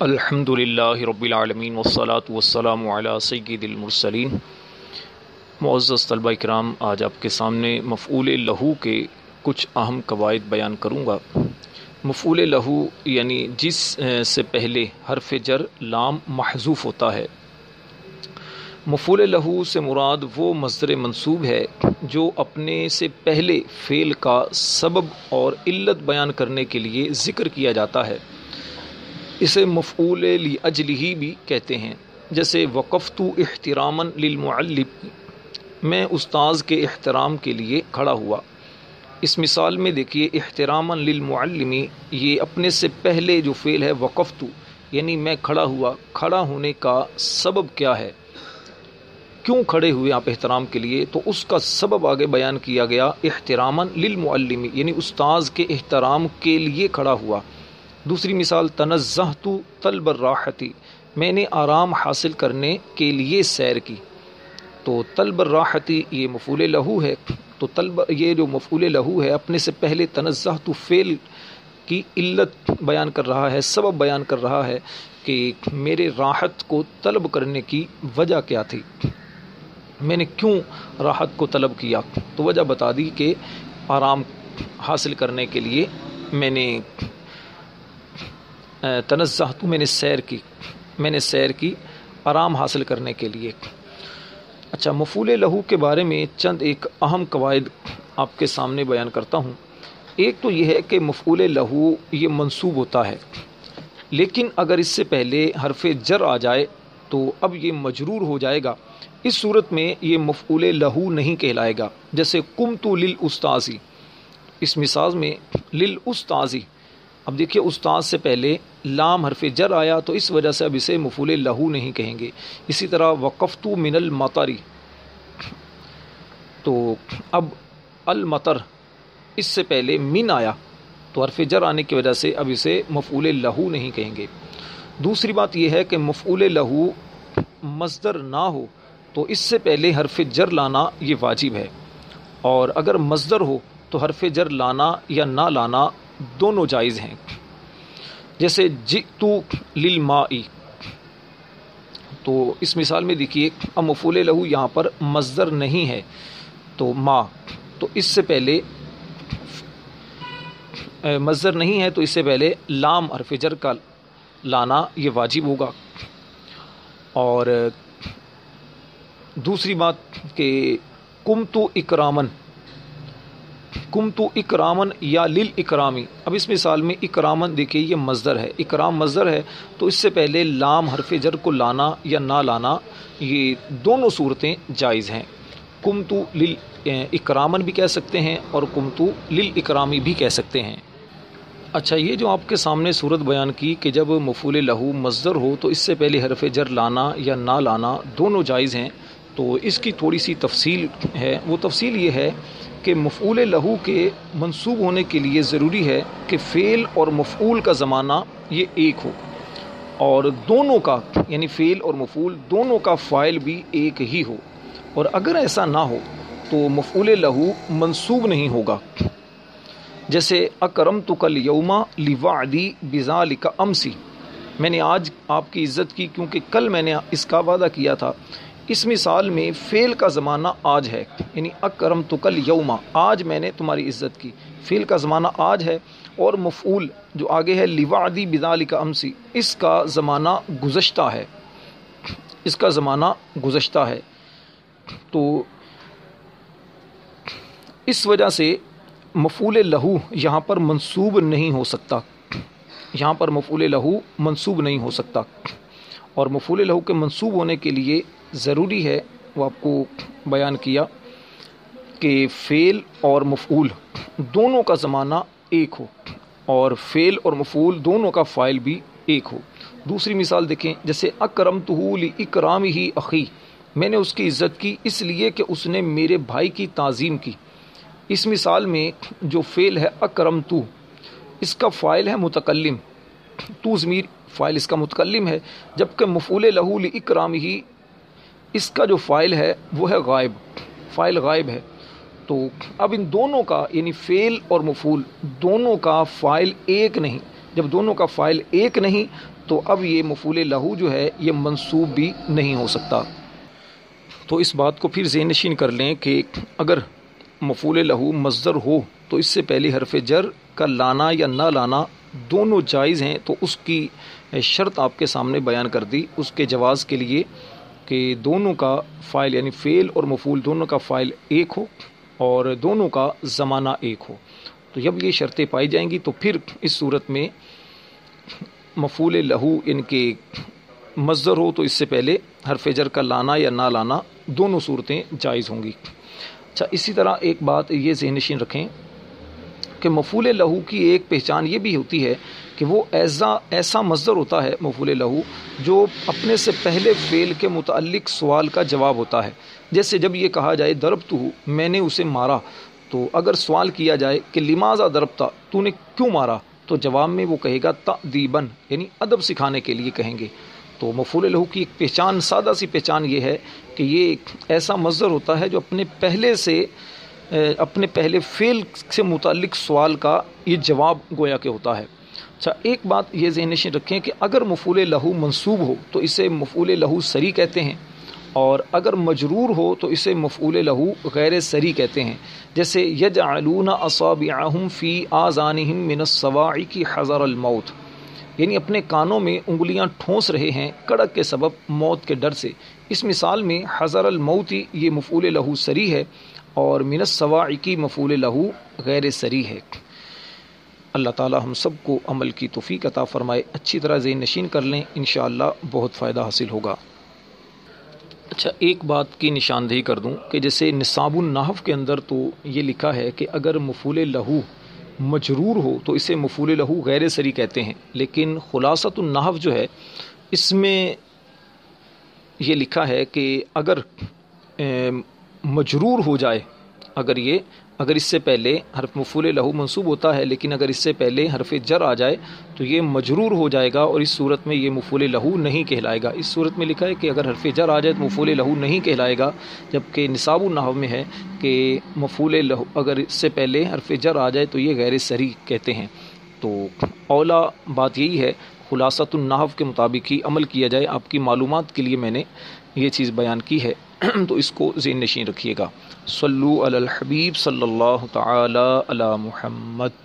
الحمد للہ رب العالمین والصلاة والسلام علی سید المرسلین۔ معزز طلبہ اکرام، آج آپ کے سامنے مفعول لہو کے کچھ اہم قواعد بیان کروں گا۔ مفعول لہو یعنی جس سے پہلے حرف جر لام محذوف ہوتا ہے۔ مفعول لہو سے مراد وہ مصدر منصوب ہے جو اپنے سے پہلے فعل کا سبب اور علت بیان کرنے کے لیے ذکر کیا جاتا ہے۔ اسے مفعول لاجلہ بھی کہتے ہیں، جیسے وقفت احتراما للمعلم، میں استاذ کے احترام کے لیے کھڑا ہوا۔ اس مثال میں دیکھیے احتراما للمعلم، یہ اپنے سے پہلے جو فعل ہے وقفت یعنی میں کھڑا ہوا، کھڑا ہونے کا سبب کیا ہے، کیوں کھڑے ہوئے آپ احترام کے لیے، تو اس کا سبب آگے بیان کیا گیا۔ احتراما للمعلم یعنی استاذ کے احترام کے لیے کھڑا ہوا۔ دوسری مثال تنزہت طلب الراحت، میں نے آرام حاصل کرنے کے لیے سیر کی۔ تو طلب الراحت یہ مفعول لہو ہے، تو یہ جو مفعول لہو ہے اپنے سے پہلے تنزہت فعل کی علت بیان کر رہا ہے، سبب بیان کر رہا ہے کہ میرے راحت کو طلب کرنے کی وجہ کیا تھی، میں نے کیوں راحت کو طلب کیا، تو وجہ بتا دی کہ آرام حاصل کرنے کے لیے میں نے تنزہت، میں نے سیر کی آرام حاصل کرنے کے لیے۔ اچھا، مفعول لہو کے بارے میں چند ایک اہم قواعد آپ کے سامنے بیان کرتا ہوں۔ ایک تو یہ ہے کہ مفعول لہو یہ منصوب ہوتا ہے، لیکن اگر اس سے پہلے حرف جر آ جائے تو اب یہ مجرور ہو جائے گا۔ اس صورت میں یہ مفعول لہو نہیں کہلائے گا۔ جیسے قمت للاستاذ، اس مثال میں للاستاذ، اب دیکھیے استاذ سے پہلے لام حرف جر آیا تو اس وجہ سے اب اسے مفعول لہو نہیں کہیں گے۔ اسی طرح وقفت من المطر، تو اب المطر اس سے پہلے من آیا تو حرف جر آنے کی وجہ سے اب اسے مفعول لہو نہیں کہیں گے۔ دوسری بات یہ ہے کہ مفعول لہو مصدر نہ ہو تو اس سے پہلے حرف جر لانا یہ واجب ہے، اور اگر مصدر ہو تو حرف جر لانا یا نہ لانا دونوں جائز ہیں۔ جیسے جئت للماء، تو اس مثال میں دیکھیے اب مفعول لہو یہاں پر مصدر نہیں ہے تو ما، تو اس سے پہلے مصدر نہیں ہے تو اس سے پہلے لام حرف جر کا لانا یہ واجب ہوگا۔ اور دوسری بات کہ قمت اکرامن یا للاکرامی، اب اس مثال میں اکرامن دیکھیے یہ مصدر ہے، اکرام مصدر ہے تو اس سے پہلے لام حرف جر کو لانا یا نہ لانا یہ دونوں صورتیں جائز ہیں۔ قمت للاکرامن بھی کہہ سکتے ہیں اور قمت للاکرامی بھی کہہ سکتے ہیں۔ اچھا، یہ جو آپ کے سامنے صورت بیان کی کہ جب مفعول لہو مصدر ہو تو اس سے پہلے حرف جر لانا یا نہ لانا دونوں جائز ہیں، تو اس کی تھوڑی سی تفصیل ہے۔ وہ تفصیل یہ ہے کہ مفعول لہو کے منصوب ہونے کے لیے ضروری ہے کہ فعل اور مفعول کا زمانہ یہ ایک ہو، اور دونوں کا یعنی فعل اور مفعول دونوں کا فاعل بھی ایک ہی ہو، اور اگر ایسا نہ ہو تو مفعول لہو منصوب نہیں ہوگا۔ جیسے اکرمتک الیوم لوعدی بذالک امسی، میں نے آج آپ کی عزت کی کیونکہ کل میں نے اس کا وعدہ کیا تھا۔ اس مثال میں فعل کا زمانہ آج ہے، یعنی اکرمتک الیوم، آج میں نے تمہاری عزت کی، فعل کا زمانہ آج ہے، اور مفعول جو آگے ہے لوعدی بذالک امسی، اس کا زمانہ گزشتہ ہے، اس کا زمانہ گزشتہ ہے۔ تو اس وجہ سے مفعول لہو یہاں پر منصوب نہیں ہو سکتا، یہاں پر مفعول لہو منصوب نہیں ہو سکتا، اور مفعول لہو کے منصوب ہونے کے لیے ضروری ہے، وہ آپ کو بیان کیا کہ فعل اور مفعول دونوں کا زمانہ ایک ہو، اور فعل اور مفعول دونوں کا فاعل بھی ایک ہو۔ دوسری مثال دیکھیں، جیسے اکرمتہ لاکرامہ اخی، میں نے اس کی عزت کی اس لیے کہ اس نے میرے بھائی کی تعظیم کی۔ اس مثال میں جو فعل ہے اکرمتہ، اس کا فاعل ہے متکلم، تو ضمیر فاعل اس کا متکلم ہے، جبکہ مفعول لہو لاکرامہ اس کا جو فاعل ہے وہ ہے غائب، فاعل غائب ہے۔ تو اب ان دونوں کا یعنی فعل اور مفعول دونوں کا فاعل ایک نہیں، جب دونوں کا فاعل ایک نہیں تو اب یہ مفعول لہو جو ہے یہ منصوب بھی نہیں ہو سکتا۔ تو اس بات کو پھر ذہن نشین کر لیں کہ اگر مفعول لہو مصدر ہو تو اس سے پہلے حرف جر کا لانا یا نہ لانا دونوں جائز ہیں، تو اس کی شرط آپ کے سامنے بیان کر دی اس کے جواز کے لیے کہ دونوں کا فاعل یعنی فعل اور مفعول دونوں کا فاعل ایک ہو اور دونوں کا زمانہ ایک ہو۔ تو جب یہ شرطیں پائی جائیں گی تو پھر اس صورت میں مفعول لہو ان کے مصدر ہو تو اس سے پہلے حرف جر کا لانا یا نہ لانا دونوں صورتیں جائز ہوں گی۔ اچھا، اسی طرح ایک بات یہ ذہن نشین رکھیں کہ مفعول لہو کی ایک پہچان یہ بھی ہوتی ہے کہ وہ ایسا مصدر ہوتا ہے مفعول لہو جو اپنے سے پہلے فعل کے متعلق سوال کا جواب ہوتا ہے۔ جیسے جب یہ کہا جائے ضربتہ، میں نے اسے مارا، تو اگر سوال کیا جائے کہ لماذا ضربتہ، تو نے کیوں مارا، تو جواب میں وہ کہے گا تأدیباً، یعنی ادب سکھانے کے لیے کہیں گے۔ تو مفعول لہو کی ایک پہچان، سادہ سی پہچان یہ ہے کہ یہ ایک ایسا مصدر ہوتا ہے جو اپنے پہلے فعل سے متعلق سوال کا یہ جواب گویا کہ ہوتا ہے۔ اچھا، ایک بات یہ ذہن نشین رکھیں کہ اگر مفعول لہو منصوب ہو تو اسے مفعول لہو صریح کہتے ہیں، اور اگر مجرور ہو تو اسے مفعول لہو غیر صریح کہتے ہیں۔ جیسے یجعلون اصابعہم فی آذانہم من الصواعق حذر الموت، یعنی اپنے کانوں میں انگلیاں ٹھونس رہے ہیں کڑک کے سبب موت کے ڈر سے۔ اس مثال میں حذر الموت یہ مفعول لہو صریح ہے اور من الصواعق مفعول لہو غیر صریح ہے۔ اللہ تعالی ہم سب کو عمل کی توفیق عطا فرمائے، اچھی طرح ذہن نشین کر لیں، انشاءاللہ بہت فائدہ حاصل ہوگا۔ اچھا، ایک بات کی نشاندہی کر دوں کہ جیسے نصاب النحو کے اندر تو یہ لکھا ہے کہ اگر مفعول لہو مجرور ہو تو اسے مفعول لہو غیر صریح کہتے ہیں، لیکن خلاصۃ النحو جو ہے اس میں یہ لکھا ہے کہ اگر مجرور ہو جائے، اگر اس سے پہلے حرف مفعول لہو منصوب ہوتا ہے لیکن اگر اس سے پہلے حرف جر آ جائے تو یہ مجرور ہو جائے گا اور اس صورت میں یہ مفعول لہو نہیں کہلائے گا۔ اس صورت میں لکھا ہے کہ اگر حرف جر آ جائے تو مفعول لہو نہیں کہلائے گا، جبکہ نصاب النحو میں ہے کہ مفعول لہو اگر اس سے پہلے حرف جر آ جائے تو یہ غیر صریح کہتے ہیں۔ تو اولا بات یہی ہے، خلاصۃ النحو کے مطابق ہی عمل کیا جائے۔ آپ کی معلومات کے لیے میں نے یہ چیز بیان کی ہے، تو اس کو ذہن نشین رکھیے گا۔ صلو علی الحبیب صلی اللہ تعالی علی محمد۔